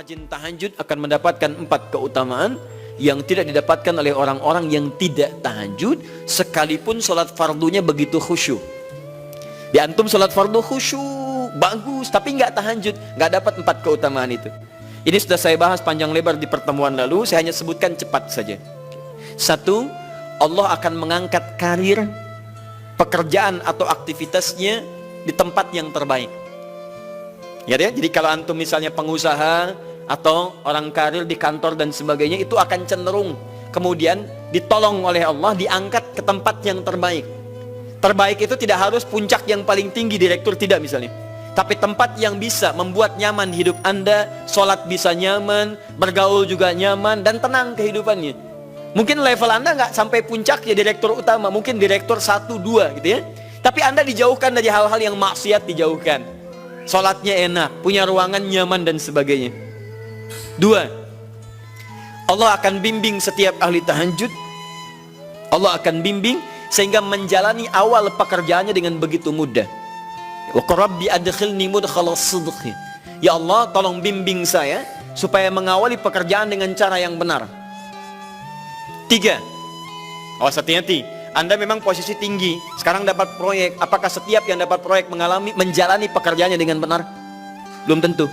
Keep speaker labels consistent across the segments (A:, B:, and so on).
A: rajin tahajud akan mendapatkan 4 keutamaan yang tidak didapatkan oleh orang-orang yang tidak tahajud, sekalipun sholat fardunya begitu khusyuk. Di antum sholat fardu khusyuk, bagus, tapi nggak tahajud, nggak dapat 4 keutamaan itu. Ini sudah saya bahas panjang lebar di pertemuan lalu, saya hanya sebutkan cepat saja. 1, Allah akan mengangkat karir, pekerjaan atau aktivitasnya di tempat yang terbaik. Ya, jadi kalau antum misalnya pengusaha atau orang karir di kantor dan sebagainya, itu akan cenderung kemudian ditolong oleh Allah, diangkat ke tempat yang terbaik. Terbaik itu tidak harus puncak yang paling tinggi, direktur, tidak misalnya, tapi tempat yang bisa membuat nyaman hidup Anda, sholat bisa nyaman, bergaul juga nyaman, dan tenang kehidupannya. Mungkin level Anda nggak sampai puncak ya direktur utama, mungkin direktur 1, 2 gitu ya, tapi Anda dijauhkan dari hal-hal yang maksiat, dijauhkan. Sholatnya enak, punya ruangan nyaman dan sebagainya. 2, Allah akan bimbing setiap ahli tahajud. Allah akan bimbing sehingga menjalani awal pekerjaannya dengan begitu mudah. Wa rabbi adkhilni mudkhala sidqin. Ya Allah, tolong bimbing saya supaya mengawali pekerjaan dengan cara yang benar. 3, awas hati-hati. Anda memang posisi tinggi, sekarang dapat proyek. Apakah setiap yang dapat proyek menjalani pekerjaannya dengan benar? Belum tentu.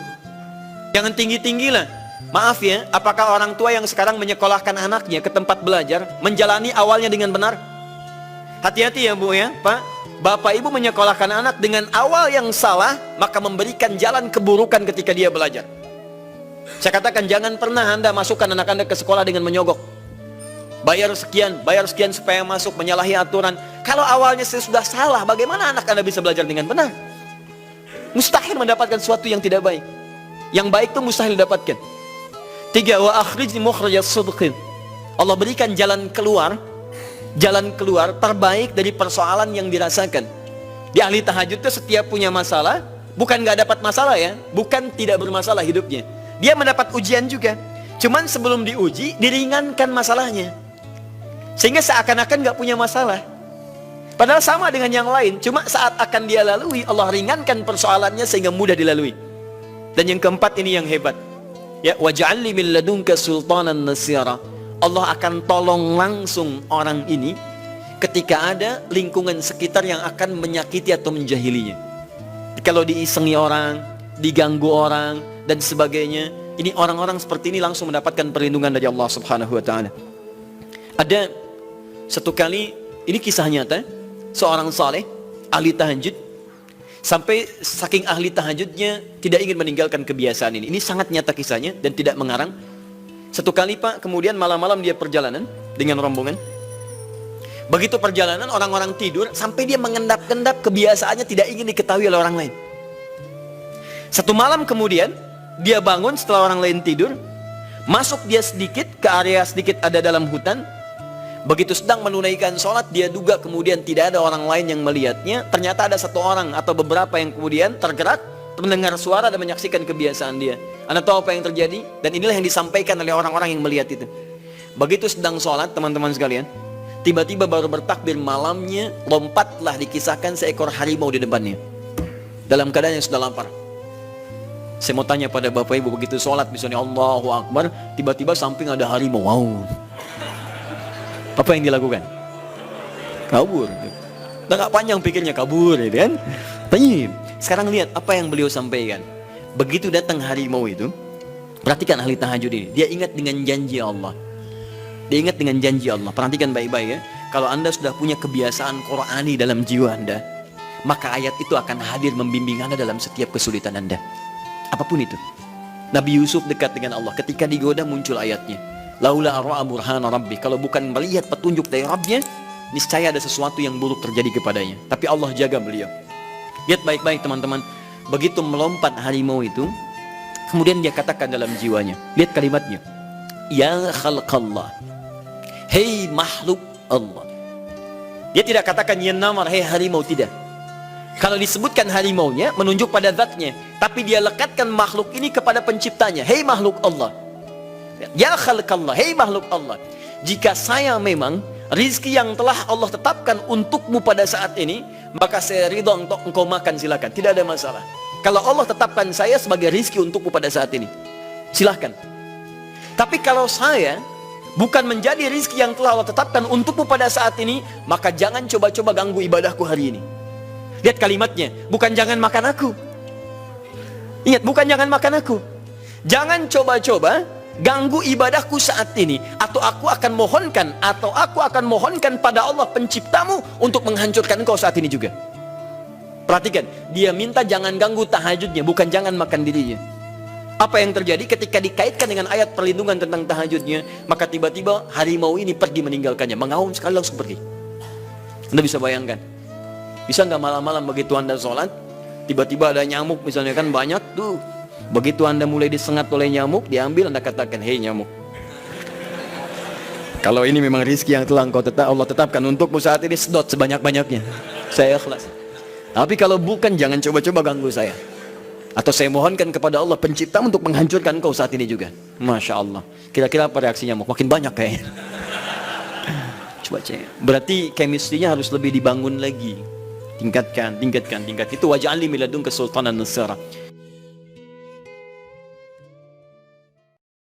A: Jangan tinggi-tinggi lah. Maaf ya, apakah orang tua yang sekarang menyekolahkan anaknya ke tempat belajar menjalani awalnya dengan benar? Hati-hati ya Bu ya, Pak. Bapak Ibu menyekolahkan anak dengan awal yang salah, maka memberikan jalan keburukan ketika dia belajar. Saya katakan, jangan pernah Anda masukkan anak Anda ke sekolah dengan menyogok. Bayar sekian supaya masuk, menyalahi aturan. Kalau awalnya sudah salah, bagaimana anak Anda bisa belajar dengan benar? Mustahil mendapatkan sesuatu yang tidak baik. Yang baik itu mustahil didapatkan. 3, wa akhrijni mukhrajas sidqin. Allah berikan jalan keluar terbaik dari persoalan yang dirasakan. Di ahli tahajud itu setiap punya masalah, bukan nggak dapat masalah ya, bukan tidak bermasalah hidupnya. Dia mendapat ujian juga. Cuman sebelum diuji, diringankan masalahnya. Sehingga seakan-akan nggak punya masalah. Padahal sama dengan yang lain. Cuma saat akan dia lalui, Allah ringankan persoalannya sehingga mudah dilalui. Dan yang keempat ini yang hebat. Ya, waj'alni min ladunka sultanan nasira. Allah akan tolong langsung orang ini ketika ada lingkungan sekitar yang akan menyakiti atau menjahilinya. Kalau diisengi orang, diganggu orang, dan sebagainya, ini orang-orang seperti ini langsung mendapatkan perlindungan dari Allah Subhanahu wa Ta'ala. Ada satu kali, ini kisah nyata, seorang saleh, ahli tahajud, sampai saking ahli tahajudnya tidak ingin meninggalkan kebiasaan ini. Ini sangat nyata kisahnya dan tidak mengarang. Satu kali Pak, kemudian malam-malam dia perjalanan dengan rombongan. Begitu perjalanan, orang-orang tidur, sampai dia mengendap-endap, kebiasaannya tidak ingin diketahui oleh orang lain. Satu malam kemudian, dia bangun setelah orang lain tidur, masuk dia sedikit ke area sedikit ada dalam hutan. Begitu sedang menunaikan sholat, dia duga kemudian tidak ada orang lain yang melihatnya. Ternyata ada satu orang atau beberapa yang kemudian tergerak, mendengar suara dan menyaksikan kebiasaan dia. Anda tahu apa yang terjadi? Dan inilah yang disampaikan oleh orang-orang yang melihat itu. Begitu sedang sholat, teman-teman sekalian, tiba-tiba baru bertakbir malamnya, lompatlah dikisahkan seekor harimau di depannya, dalam keadaan yang sudah lapar. Saya mau tanya pada Bapak Ibu, begitu sholat misalnya Allahu Akbar, tiba-tiba samping ada harimau, wow, apa yang dilakukan? Kabur. Udah gak panjang pikirnya, kabur ya kan? Tayyib. Sekarang lihat apa yang beliau sampaikan. Begitu datang harimau itu, perhatikan ahli tahajud ini, dia ingat dengan janji Allah. Dia ingat dengan janji Allah. Perhatikan baik-baik ya. Kalau Anda sudah punya kebiasaan Qur'ani dalam jiwa Anda, maka ayat itu akan hadir membimbing Anda dalam setiap kesulitan Anda. Apapun itu. Nabi Yusuf dekat dengan Allah, ketika digoda muncul ayatnya. Laula ra'a burhana rabbi, kalau bukan melihat petunjuk dari Rabbnya, niscaya ada sesuatu yang buruk terjadi kepadanya. Tapi Allah jaga beliau. Lihat baik-baik teman-teman. Begitu melompat harimau itu, kemudian dia katakan dalam jiwanya, lihat kalimatnya, ya khalqallah, hei makhluk Allah. Dia tidak katakan ya namar, hei harimau, tidak. Kalau disebutkan harimaunya menunjuk pada zatnya, tapi dia lekatkan makhluk ini kepada penciptanya, hei makhluk Allah. Ya khalqallah, hei makhluk Allah. Jika saya memang rizki yang telah Allah tetapkan untukmu pada saat ini, maka saya ridho untuk engkau makan, silakan, tidak ada masalah. Kalau Allah tetapkan saya sebagai rizki untukmu pada saat ini, silahkan. Tapi kalau saya bukan menjadi rizki yang telah Allah tetapkan untukmu pada saat ini, maka jangan coba-coba ganggu ibadahku hari ini. Lihat kalimatnya, bukan jangan makan aku. Ingat, bukan jangan makan aku. Jangan coba-coba ganggu ibadahku saat ini, atau aku akan mohonkan pada Allah penciptamu untuk menghancurkan engkau saat ini juga. Perhatikan, dia minta jangan ganggu tahajudnya, bukan jangan makan dirinya. Apa yang terjadi ketika dikaitkan dengan ayat perlindungan tentang tahajudnya, maka tiba-tiba harimau ini pergi meninggalkannya, mengaum sekali langsung pergi. Anda bisa bayangkan, bisa nggak malam-malam begitu Anda sholat, tiba-tiba ada nyamuk misalnya kan banyak tuh, begitu Anda mulai disengat oleh nyamuk, diambil Anda katakan, hei nyamuk, kalau ini memang rizki yang telah Allah tetapkan untukmu saat ini, sedot sebanyak-banyaknya, saya ikhlas. Tapi kalau bukan, jangan coba-coba ganggu saya. Atau saya mohonkan kepada Allah pencipta untuk menghancurkan engkau saat ini juga. Masya Allah. Kira-kira apa reaksi nyamuk? Makin banyak kayaknya. Coba cek. Berarti chemistry-nya harus lebih dibangun lagi. Tingkatkan. Itu waj'alni min ladunka sultanan nasira.